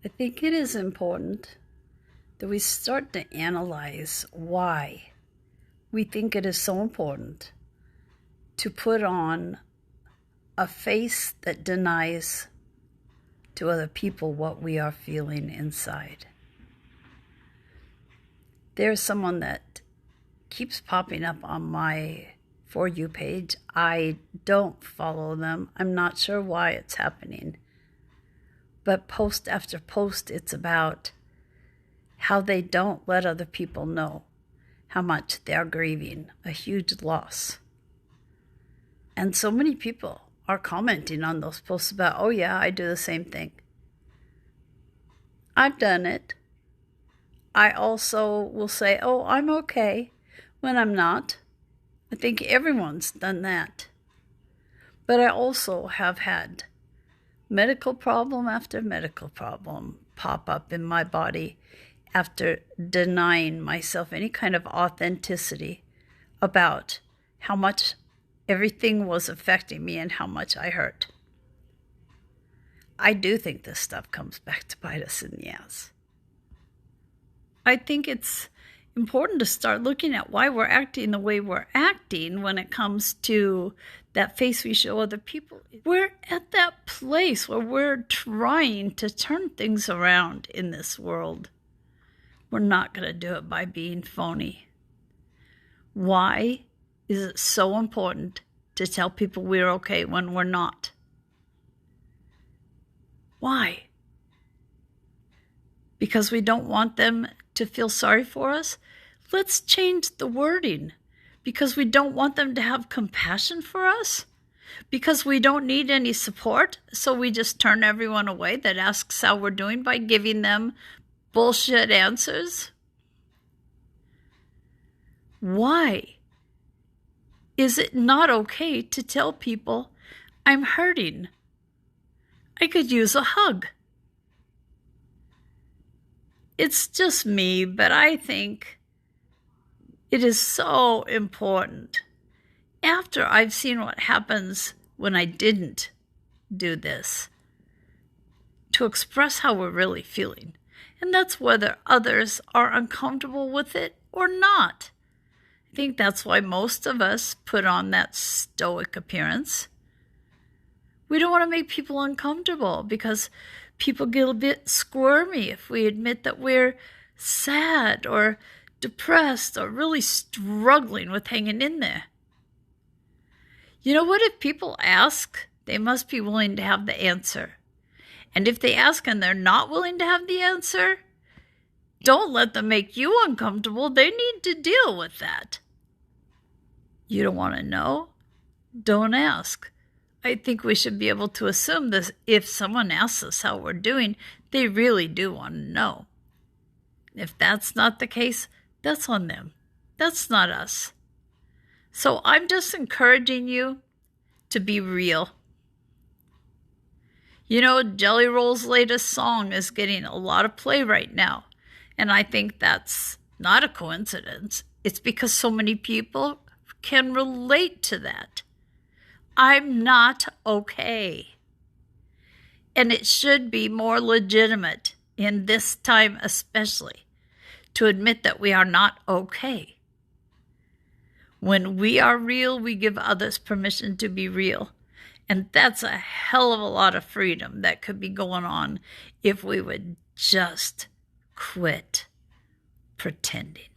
I think it is important that we start to analyze why we think it is so important to put on a face that denies to other people what we are feeling inside. There's someone that keeps popping up on my For You page. I don't follow them. I'm not sure why it's happening. But post after post, it's about how they don't let other people know how much they're grieving a huge loss. And so many people are commenting on those posts about, oh yeah, I do the same thing. I've done it. I also will say, oh, I'm okay, when I'm not. I think everyone's done that. But I also have had medical problem after medical problem pop up in my body after denying myself any kind of authenticity about how much everything was affecting me and how much I hurt. I do think this stuff comes back to bite us in the ass. I think it's important to start looking at why we're acting the way we're acting when it comes to that face we show other people. We're at that place where we're trying to turn things around in this world. We're not going to do it by being phony. Why is it so important to tell people we're okay when we're not? Why? Because we don't want them to feel sorry for us? Let's change the wording. Because we don't want them to have compassion for us? Because we don't need any support, so we just turn everyone away that asks how we're doing by giving them bullshit answers? Why is it not okay to tell people I'm hurting? I could use a hug. It's just me, but I think it is so important. After I've seen what happens when I didn't do this, to express how we're really feeling. And that's whether others are uncomfortable with it or not. I think that's why most of us put on that stoic appearance. We don't want to make people uncomfortable because people get a bit squirmy if we admit that we're sad or depressed or really struggling with hanging in there. You know what? If people ask, they must be willing to have the answer. And if they ask and they're not willing to have the answer, don't let them make you uncomfortable. They need to deal with that. You don't want to know? Don't ask. I think we should be able to assume that if someone asks us how we're doing, they really do want to know. If that's not the case, that's on them. That's not us. So I'm just encouraging you to be real. You know, Jelly Roll's latest song is getting a lot of play right now. And I think that's not a coincidence. It's because so many people can relate to that. I'm not okay. And it should be more legitimate in this time especially to admit that we are not okay. When we are real, we give others permission to be real. And that's a hell of a lot of freedom that could be going on if we would just quit pretending.